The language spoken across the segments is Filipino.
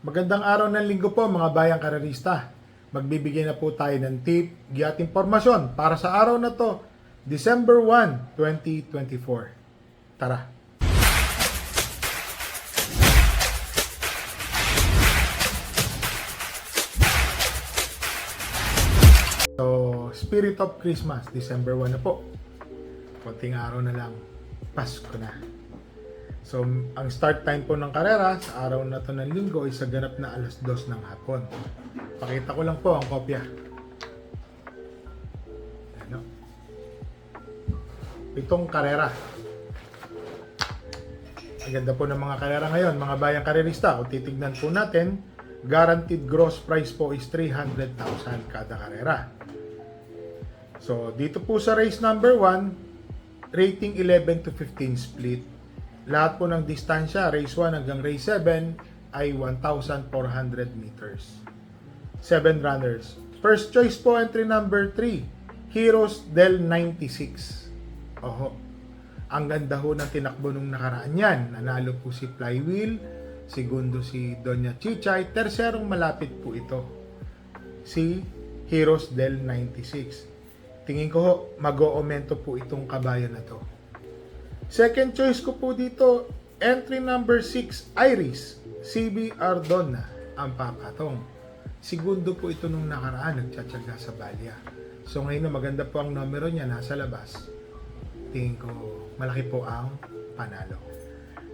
Magandang araw ng linggo po mga bayang karerista. Magbibigay na po tayo ng tip, giat impormasyon para sa araw na to, December 1, 2024. Tara! So, Spirit of Christmas, December 1 na po. Konting araw na lang, Pasko na. So, ang start time po ng karera sa araw na to ng linggo ay sa ganap na alas 2 ng hapon. Pakita ko lang po ang kopya. Ano? Itong karera. Ang ganda po ng mga karera ngayon, mga bayang karerista. Kung titignan po natin, guaranteed gross price po is 300,000 kada karera. So, dito po sa race number 1, rating 11 to 15 split. Lahat po ng distansya, race 1 hanggang race 7 ay 1,400 meters. 7 runners. First choice po, entry number 3, Heroes del 96. Oho. Ang ganda ho ng tinakbo nung nakaraan yan. Nanalo po si Flywheel, segundo si Doña Chichay, terserong malapit po ito, si Heroes del 96. Tingin ko ho, mag-o-aumento po itong kabayo na to. Second choice ko po dito, entry number 6, Iris, CB Ardona, ang papatong. Segundo po ito nung nakaraan, nagtsatsaga sa Balya. So ngayon na maganda po ang numero niya, nasa labas. Tingin ko, malaki po ang panalo.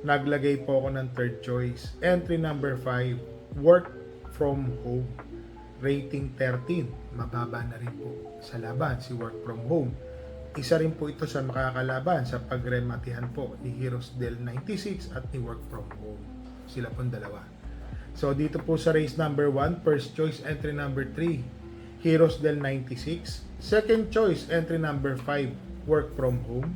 Naglagay po ako ng third choice, entry number 5, Work from Home, rating 13. Mababa na rin po sa laban si Work from Home. Isa rin po ito sa makakalaban sa pagrematihan po ni Heroes del 96 at ni Work from Home. Sila pong dalawa. So dito po sa race number 1, first choice entry number 3, Heroes del 96. Second choice entry number 5, Work from Home.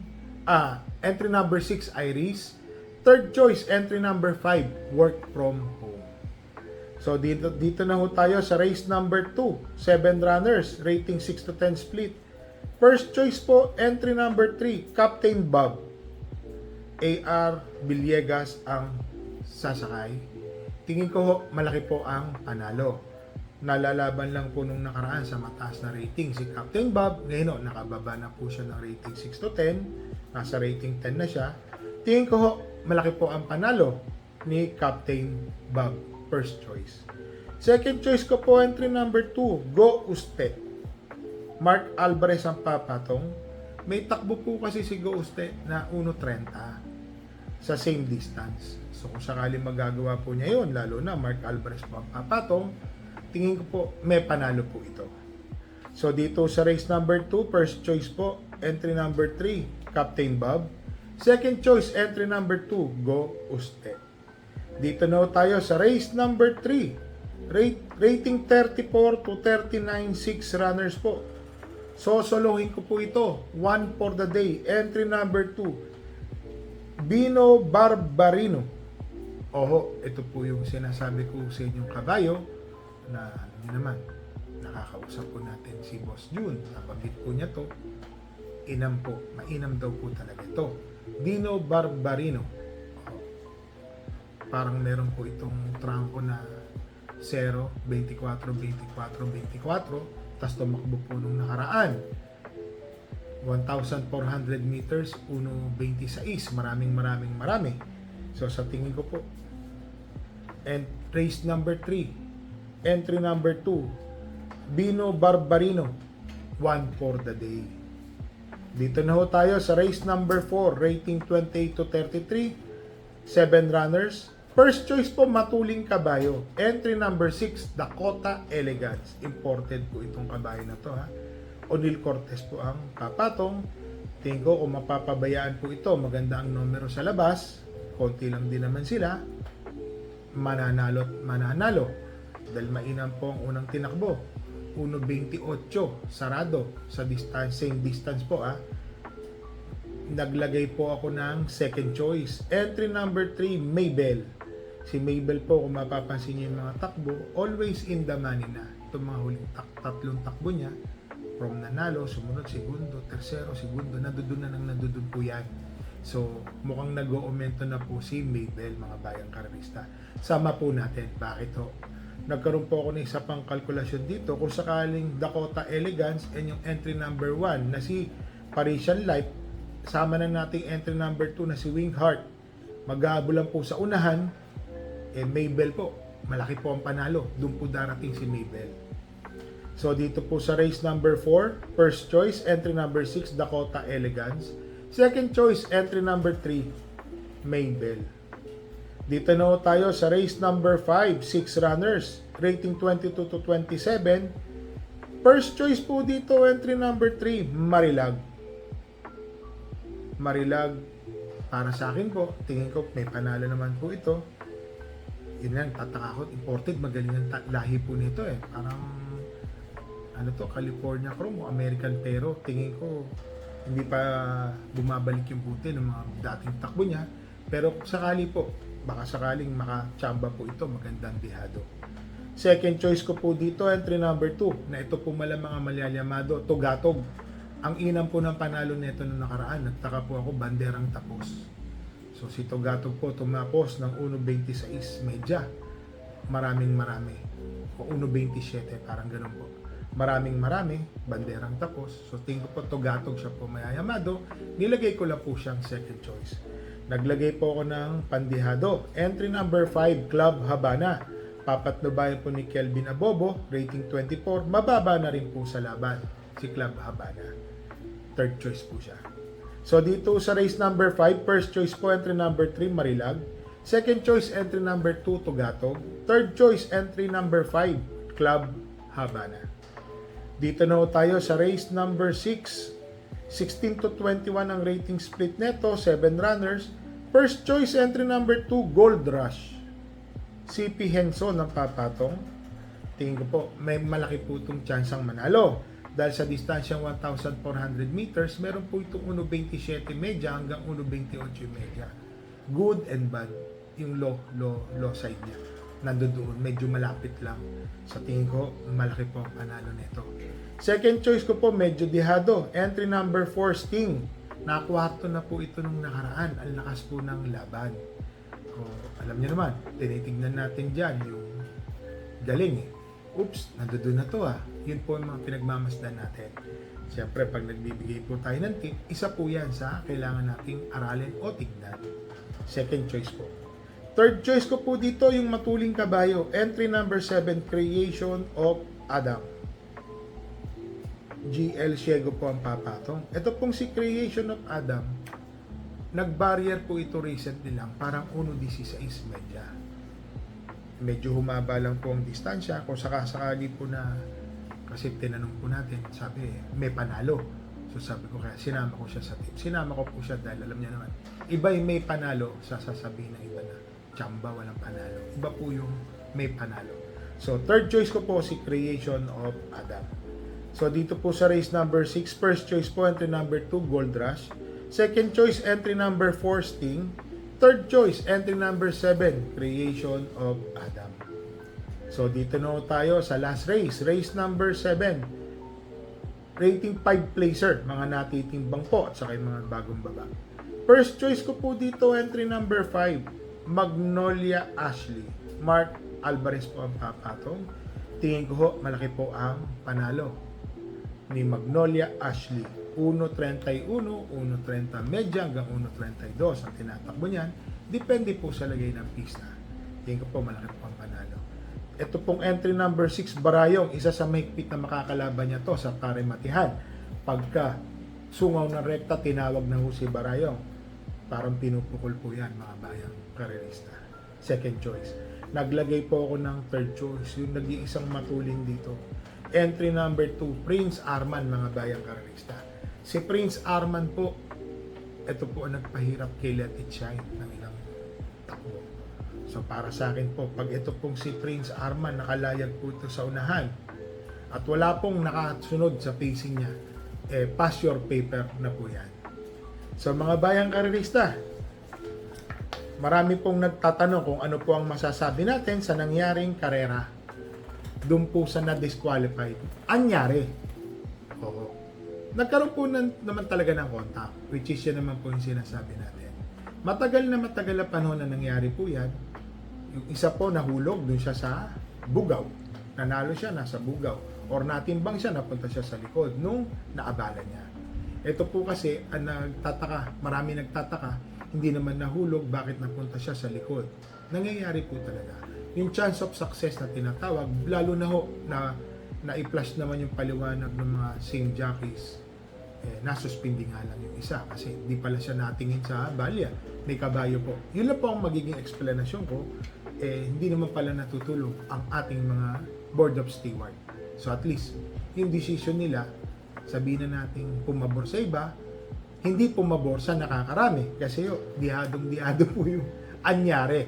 Entry number 6, Iris. Third choice entry number 5, Work from Home. So dito na ho tayo sa race number 2, 7 runners, rating 6 to 10 split. First choice po, entry number 3, Captain Bob. A.R. Villegas ang sasakay. Tingin ko ho, malaki po ang panalo. Nalalaban lang po nung nakaraan sa mataas na rating si Captain Bob. Ngayon ho, nakababa na po siya ng rating 6 to 10. Nasa rating 10 na siya. Tingin ko ho, malaki po ang panalo ni Captain Bob. First choice. Second choice ko po, entry number 2, Go Uste. Mark Alvarez ang papatong. May takbo po kasi si Go Uste na 1.30 sa same distance. So kung sakali magagawa po niya yun, lalo na Mark Alvarez po ang papatong, tingin ko po may panalo po ito. So dito sa race number 2, first choice po, entry number 3, Captain Bob. Second choice, entry number 2, Go Uste. Dito na tayo sa race number 3, rating 34 to 39, 6 runners po. So, solohin ko po ito. 1 for the day. Entry number 2, Bino Barbarino. Oho, ito po yung sinasabi ko sa inyong kabayo na naman, nakakausap po natin si Boss June. Nabanggit po niya to. Inam po. Mainam daw po talaga ito. Bino Barbarino. Oho. Parang meron po itong trangko na 0, 24, 24, 24. Tapos tumakbo po nung nakaraan 1,400 meters 1.26, marami. So sa tingin ko po, and race number 3, entry number 2, Bino Barbarino, 1 for the day. Dito na ho tayo sa race number 4, rating 28 to 33, 7 runners. First choice po, Matuling Kabayo. Entry number 6, Dakota Elegance. Imported po itong kabayo na to, ha. O'Neil Cortez po ang papatong. Tingin ko kung mapapabayaan po ito, maganda ang numero sa labas. Konti lang din naman sila. Mananalo. Dahil mainam po ang unang tinakbo. 1.28, sarado sa distance, same distance po, ha. Naglagay po ako ng second choice. Entry number 3, Maybell. Si Mabel po, kung mapapansin niyo yung mga takbo, always in the money na. Itong mga huling tatlong takbo niya, from nanalo, sumunod, segundo, tersero, segundo, nadudun po yan. So, mukhang nag-uumento na po si Mabel, mga bayang karerista. Sama po natin. Bakit ho? Nagkaroon po ako ng isa pang kalkulasyon dito kung sakaling Dakota Elegance and yung entry number 1 na si Parisian Life, sama na nating entry number 2 na si Winged Heart. Maghahabulan po sa unahan, Mabel po. Malaki po ang panalo. Doon po darating si Mabel. So dito po sa race number 4, first choice, entry number 6, Dakota Elegance. Second choice, entry number 3, Mabel. Dito na tayo sa race number 5, 6 runners, rating 22 to 27. First choice po dito, entry number 3, Marilag. Marilag, para sa akin po, tingin ko may panalo naman po ito. Yun lang, tataka ko, imported, magaling ang lahi po nito Parang, ano to, California Chrome o American Pero. Tingin ko, hindi pa bumabalik yung puti ng mga dating takbo niya. Pero sakali po, baka sakaling makachamba po ito, magandang bihado. Second choice ko po dito, entry number 2, na ito po mga malyalyamado, Tugatog. Ang inam po ng panalo nito noong nakaraan, nagtaka po ako, banderang tapos. So si Tugatog po tumapos ng 1.26 medya. Marami. O 1.27, parang ganun po. Marami, banderang tapos. So tingin ko po Tugatog siya po mayayamado. Nilagay ko lang po siyang second choice. Naglagay po ako ng pandihado. Entry number 5, Club Habana. Papatnubayan po ni Kelvin Abobo, rating 24. Mababa na rin po sa laban si Club Habana. Third choice po siya. So dito sa race number 5, first choice po entry number 3, Marilag. Second choice entry number 2, Tugatog. Third choice entry number 5, Club Habana. Dito na tayo sa race number 6. 16 to 21 ang rating split neto, 7 runners. First choice entry number 2, Gold Rush. CP Henson ang papatong. Tingin ko po, may malaki po itong chance ang manalo. Dahil sa distansyang 1,400 meters, meron po itong 1.27 medya hanggang 1.28 medya. Good and bad. Yung low side niya. Nandoon, medyo malapit lang. Sa tingin ko, malaki po ang panalo nito. Second choice ko po, medyo dihado. Entry number 4, Sting. Nakakwarto na po ito nung nakaraan. Ang lakas po ng laban. O, alam niyo naman, tinitignan natin dyan yung galing Oops, nandoon na to Yun po yung mga pinagmamasdan natin. Siyempre, pag nagbibigay po tayo ng tip, isa po yan sa kailangan nating aralin o tignan. Second choice po. Third choice ko po dito yung matuling kabayo. Entry number 7, Creation of Adam. GL Siego po ang papatong. Ito pong si Creation of Adam, nag-barrier po ito recently lang. Parang 1.16 medya. Medyo humaba lang po ang distansya. Kung sakasakali po na, kasi tinanong po natin, sabi may panalo. So sabi ko kaya sinama ko siya sa tip. Sinama ko po siya dahil alam niya naman, iba yung may panalo sa sasabihin ng iba na chamba, walang panalo. Iba po yung may panalo. So third choice ko po si Creation of Adam. So dito po sa race number 6, first choice po entry number 2, Gold Rush. Second choice entry number 4, Sting. Third choice entry number 7, Creation of Adam. So dito na tayo sa last race, race number 7. Rating 5 placer, mga natitimbang po at saka yung mga bagong baba. First choice ko po dito entry number 5, Magnolia Ashley. Mark Alvarez po ang papatong. Tingin ko ho, malaki po ang panalo ni Magnolia Ashley. 1.31, 1.30 medya hanggang 1.32 ang tinatakbo niyan. Depende po sa lagay ng pista. Tingin ko po malaki po ang panalo. Ito pong entry number 6, Barayong. Isa sa mahigpit na makakalaban niya to sa Parematihan. Pagka sungaw ng rekta, tinawag na ho si Barayong. Parang pinupukol po yan mga bayang karerista. Second choice. Naglagay po ako ng third choice. Yung nag-iisang matuling dito. Entry number 2, Prince Arman mga bayang karerista. Si Prince Arman po, ito po ang nagpahirap kay Let It Shine ng ilang takbo. So para sa akin po, pag ito pong si Prince Arman, nakalayag po ito sa unahan at wala pong nakasunod sa pacing niya, pass your paper na po yan. So mga bayang karerista, marami pong nagtatanong kung ano po ang masasabi natin sa nangyaring karera doon po sa na-disqualified. Anyari? Oo. nagkaroon po naman talaga ng contact, which is yan naman po yung sinasabi natin. Matagal na panahon na nangyari po yan. Yung isa po nahulog dun siya sa Bugaw. Nanalo siya, nasa Bugaw. Or natimbang siya, napunta siya sa likod nung naabala niya. Ito po kasi, marami nagtataka, hindi naman nahulog, bakit napunta siya sa likod. Nangyayari po talaga. Yung chance of success na tinatawag, lalo na ho na na-i-flash naman yung paliwanag ng mga sing jockeys, nasuspindi nga lang yung isa kasi di pala siya natingin sa balya, may kabayo po. Yun lang po ang magiging explanation ko, hindi naman pala natutulog ang ating mga board of steward. So at least, yung decision nila, sabihin na natin pumabor sa iba, hindi pumabor sa nakakarami kasi dihadong-dihado po yung anyari.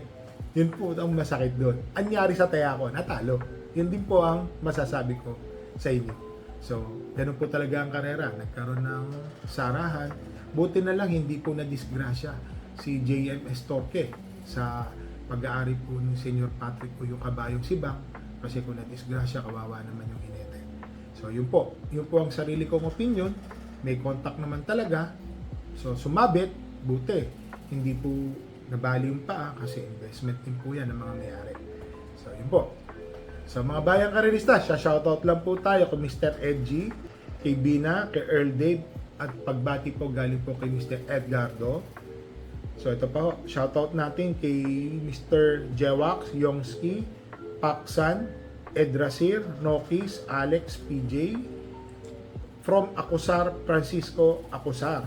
Yun po ang masakit doon. Anyari sa Tayako, natalo. Yun din po ang masasabi ko sa inyo. So, ganun po talaga ang karera. Nagkaroon ng sarahan. Buti na lang hindi po na-disgrasya si JMS Torque sa pag-aari po ni Senior Patrick o yung kabayong sibang kasi kung na-disgrasya, kawawa naman yung inete. So, yun po ang sarili kong opinion. May contact naman talaga. So, sumabit, buti. Hindi po nabali yung paa kasi investment din po yan ng mga may-ari. So, yun po. Sa mga bayang karerista, shoutout lang po tayo kay Mr. Edgy, kay Bina, kay Earl Dave, at pagbati po galing po kay Mr. Edgardo. So ito pa, shoutout natin kay Mr. Jewax, Yongski, Paksan, Edrasir, Nokis, Alex, PJ, from Acusar, Francisco Acusar.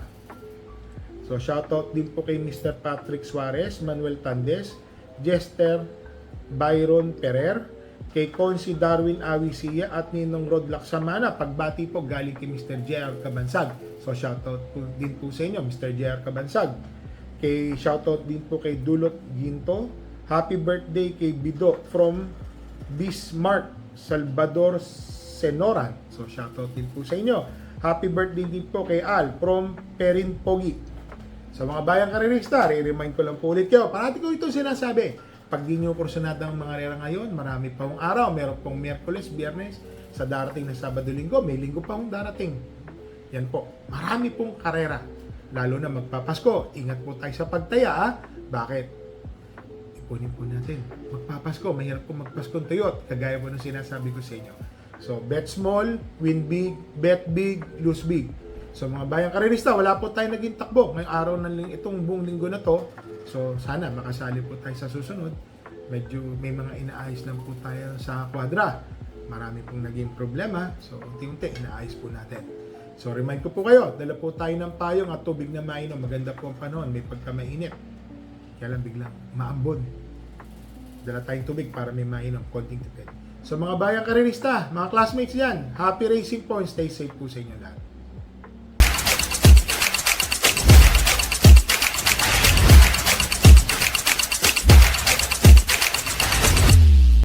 So shoutout din po kay Mr. Patrick Suarez, Manuel Tandes, Jester Byron Perer, kay Consi Darwin Awisia at Ninong Rod Laksamana. Pagbati po galing kay Mr. JR Cabansag. So shoutout po din po sa inyo Mr. JR Cabansag. Kay shoutout din po kay Dulot Ginto. Happy birthday kay Bido from Bismarck, Salvador Senoran. So shoutout din po sa inyo. Happy birthday din po kay Al from Perin Pogi. Sa mga bayang karerista, re-remind ko lang po ulit kayo. Parati ko ito sinasabi. Pag di nyo porsyonada ang mga rera ngayon, marami pa hong araw. Meron pong Miyerkules, Biyernes, sa darating na Sabado, Linggo. May Linggo pa hong darating. Yan po. Marami pong karera. Lalo na magpapasko. Ingat po tayo sa pagtaya, ha? Bakit? Ipunin po natin. Magpapasko. Mahirap po magpaskong tuyot. Kagaya po ng sinasabi ko sa inyo. So, bet small, win big, bet big, lose big. So, mga bayang karerista, wala po tayo naging takbo. Ngayong araw na itong buong linggo na to. So, sana makasali po tayo sa susunod. Medyo may mga inaayos lang po tayo sa kwadra. Marami pong naging problema. So, unti-unti, inaayos po natin. So, remind ko po kayo, dala po tayo ng payong at tubig na mainom. Maganda po ang panahon, may pagkamainit. Kaya lang biglang maambon. Dala tayong tubig para may mainom, konting tipid. So, mga bayang karerista, mga classmates yan, happy racing po and stay safe po sa inyo lahat.